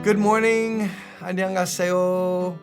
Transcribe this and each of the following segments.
Good morning. 안녕하세요.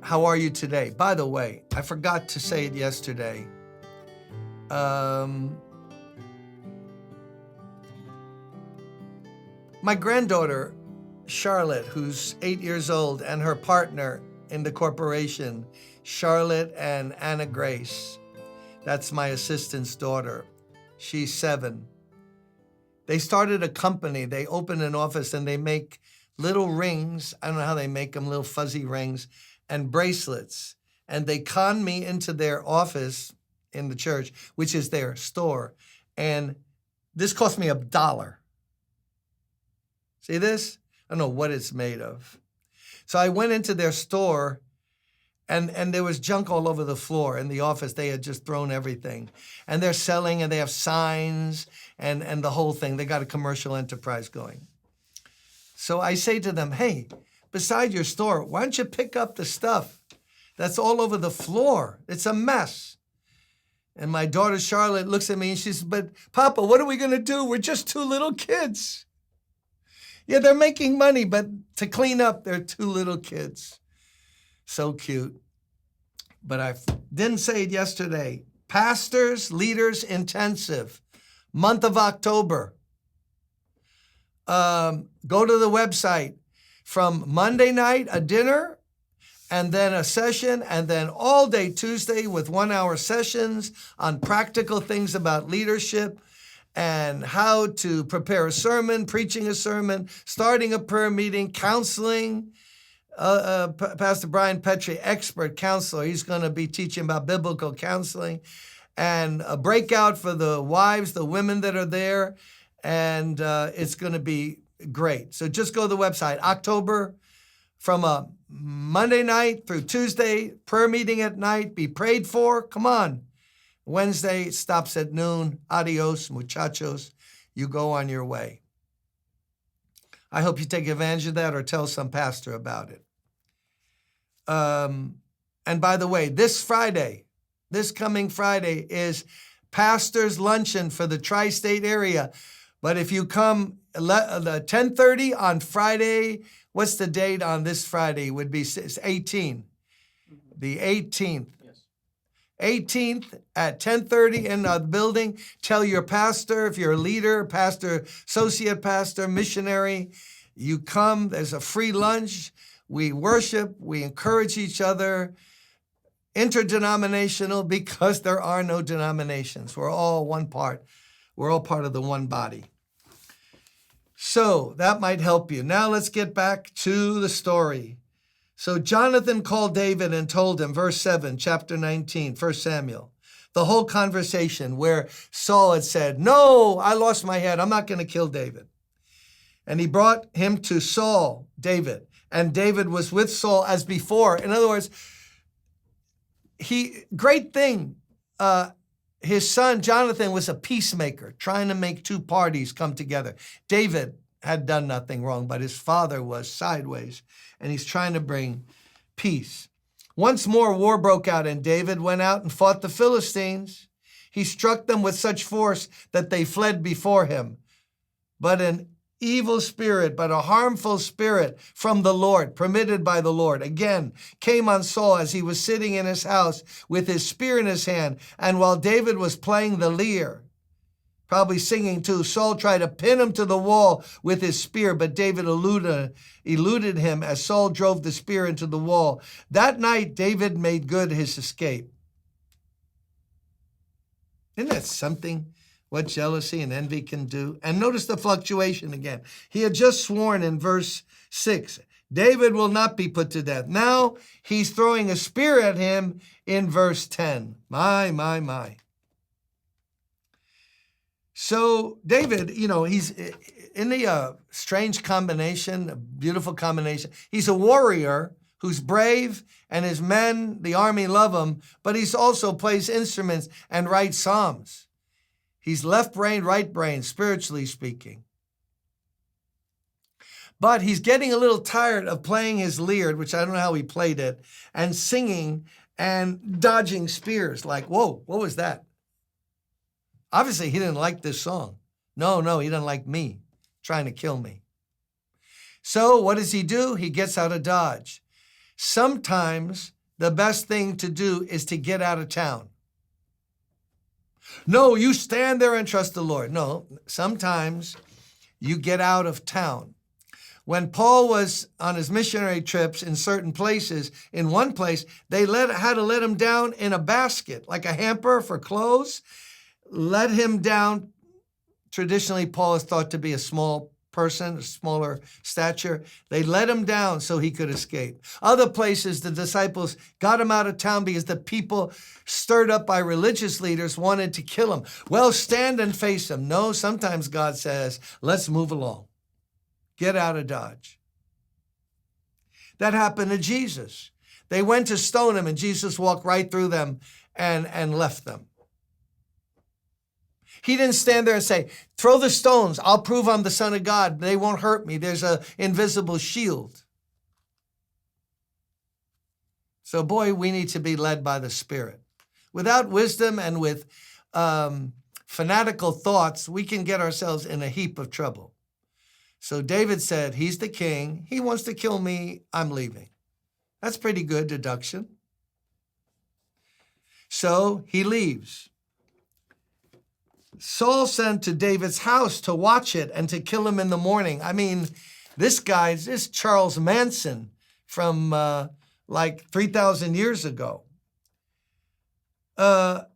How are you today? By the way, I forgot to say it yesterday. My granddaughter, Charlotte, who's 8 years old, and her partner in the corporation, Charlotte and Anna Grace. That's my assistant's daughter. She's 7. They started a company. They opened an office and they make little rings. I don't know how they make them, little fuzzy rings and bracelets. And they conned me into their office in the church, which is their store. And this cost me $1. See this? I don't know what it's made of. So I went into their store and there was junk all over the floor in the office. They had just thrown everything. And they're selling and they have signs and the whole thing. They got a commercial enterprise going. So I say to them, hey, beside your store, why don't you pick up the stuff that's all over the floor? It's a mess. And my daughter Charlotte looks at me and she says, but Papa, what are we going to do? We're just 2 little kids. Yeah, they're making money, but to clean up, they're 2 little kids. So cute. But I didn't say it yesterday. Pastors, Leaders Intensive, month of October. Go to the website. From Monday night, a dinner, and then a session, and then all day Tuesday with 1-hour sessions on practical things about leadership and how to prepare a sermon, preaching a sermon, starting a prayer meeting, counseling. Pastor Brian Petrie, expert counselor, he's going to be teaching about biblical counseling, and a breakout for the wives, the women that are there, and it's going to be great. So just go to the website, October, from a Monday night through Tuesday, prayer meeting at night, be prayed for. Come on. Wednesday stops at noon. Adios, muchachos. You go on your way. I hope you take advantage of that or tell some pastor about it. And by the way, this coming Friday is Pastor's Luncheon for the tri-state area. But if you come 10:30 on Friday, what's the date on this Friday? Would be 18. The 18th. 18th at 10:30 in the building. Tell your pastor, if you're a leader, pastor, associate pastor, missionary, you come. There's a free lunch. We worship. We encourage each other. Interdenominational, because there are no denominations. We're all one part. We're all part of the one body. So that might help you. Now let's get back to the story. So Jonathan called David and told him, verse 7, chapter 19, 1 Samuel, the whole conversation where Saul had said, no, I lost my head. I'm not going to kill David. And he brought him to Saul, David, and David was with Saul as before. In other words, great thing. His son, Jonathan, was a peacemaker, trying to make 2 parties come together. David had done nothing wrong, but his father was sideways, and he's trying to bring peace. Once more, war broke out, and David went out and fought the Philistines. He struck them with such force that they fled before him. But an evil spirit, but a harmful spirit from the Lord, permitted by the Lord, again came on Saul as he was sitting in his house with his spear in his hand. And while David was playing the lyre, probably singing too, Saul tried to pin him to the wall with his spear, but David eluded him as Saul drove the spear into the wall. That night, David made good his escape. Isn't that something? What jealousy and envy can do. And notice the fluctuation again. He had just sworn in verse 6, David will not be put to death. Now he's throwing a spear at him in verse 10. My. So David, he's in the strange combination, a beautiful combination. He's a warrior who's brave, and his men, the army, love him, but he also plays instruments and writes psalms. He's left brain, right brain, spiritually speaking. But he's getting a little tired of playing his lyre, which I don't know how he played it, and singing and dodging spears. Like, whoa, what was that? Obviously, he didn't like this song. No, he didn't like me, trying to kill me. So what does he do? He gets out of Dodge. Sometimes the best thing to do is to get out of town. No, you stand there and trust the Lord. No, sometimes you get out of town. When Paul was on his missionary trips in certain places, in one place, they had to let him down in a basket, like a hamper for clothes. Let him down. Traditionally, Paul is thought to be a small person, a smaller stature. They let him down so he could escape. Other places, the disciples got him out of town because the people, stirred up by religious leaders, wanted to kill him. Well, stand and face him. No, sometimes God says, let's move along. Get out of Dodge. That happened to Jesus. They went to stone him, and Jesus walked right through them and left them. He didn't stand there and say, throw the stones. I'll prove I'm the Son of God. They won't hurt me. There's an invisible shield. So, boy, we need to be led by the Spirit. Without wisdom and with fanatical thoughts, we can get ourselves in a heap of trouble. So David said, he's the king. He wants to kill me. I'm leaving. That's pretty good deduction. So he leaves. Saul sent to David's house to watch it and to kill him in the morning. I mean, this Charles Manson from like 3,000 years ago. But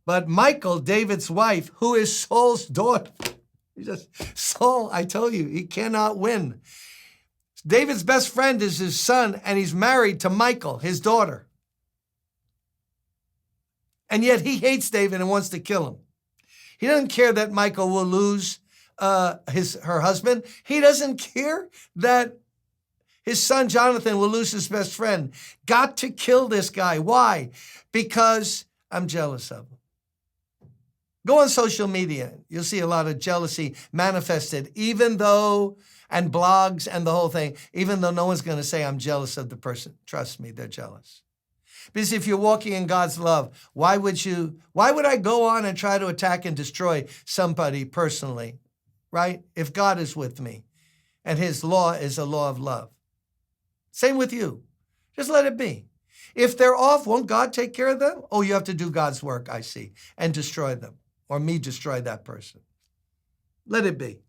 Michal, David's wife, who is Saul's daughter, Saul, I tell you, he cannot win. David's best friend is his son, and he's married to Michal, his daughter. And yet he hates David and wants to kill him. He doesn't care that Michal will lose her husband. He doesn't care that his son Jonathan will lose his best friend. Got to kill this guy. Why? Because I'm jealous of him. Go on social media. You'll see a lot of jealousy manifested, and blogs and the whole thing, even though no one's going to say I'm jealous of the person. Trust me, they're jealous. Because if you're walking in God's love, why would I go on and try to attack and destroy somebody personally, right? If God is with me and his law is a law of love. Same with you. Just let it be. If they're off, won't God take care of them? Oh, you have to do God's work, I see, and destroy them, or me destroy that person. Let it be.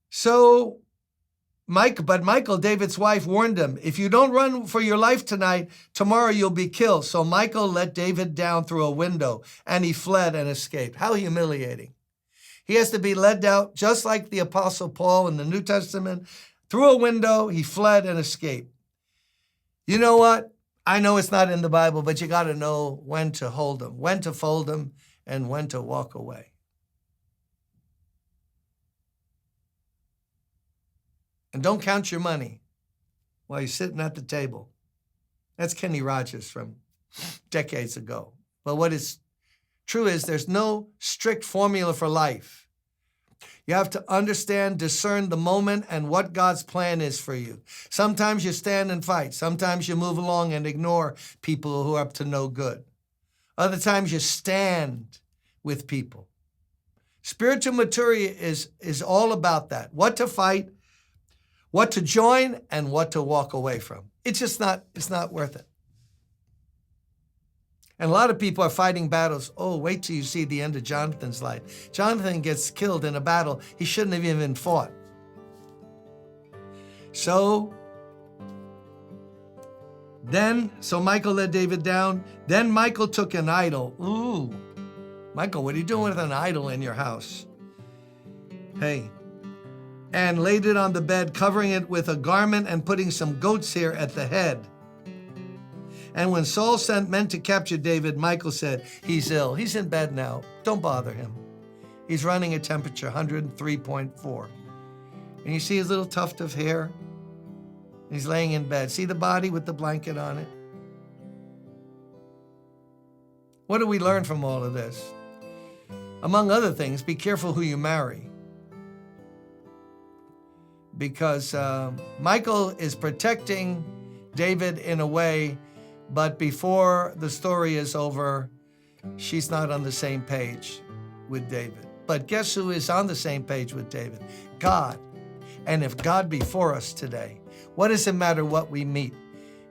So, Michal, David's wife, warned him, if you don't run for your life tonight, tomorrow you'll be killed. So Michal let David down through a window, and he fled and escaped. How humiliating. He has to be led out, just like the Apostle Paul in the New Testament. Through a window, he fled and escaped. You know what? I know it's not in the Bible, but you got to know when to hold them, when to fold them, and when to walk away. And don't count your money while you're sitting at the table. That's Kenny Rogers from decades ago. But what is true is there's no strict formula for life. You have to understand, discern the moment and what God's plan is for you. Sometimes you stand and fight. Sometimes you move along and ignore people who are up to no good. Other times you stand with people. Spiritual maturity is all about that. What to fight, what to join, and what to walk away from. It's not worth it. And a lot of people are fighting battles. Oh, wait till you see the end of Jonathan's life. Jonathan gets killed in a battle he shouldn't have even fought. So Michal led David down. Then Michal took an idol. Ooh, Michal, what are you doing with an idol in your house? Hey. And laid it on the bed, covering it with a garment and putting some goat's hair at the head. And when Saul sent men to capture David, Michal said, he's ill. He's in bed now. Don't bother him. He's running a temperature, 103.4. And you see his little tuft of hair? He's laying in bed. See the body with the blanket on it? What do we learn from all of this? Among other things, be careful who you marry. Because Michal is protecting David in a way, but before the story is over, she's not on the same page with David. But guess who is on the same page with David? God. And if God be for us today, what does it matter what we meet?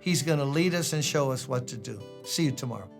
He's going to lead us and show us what to do. See you tomorrow.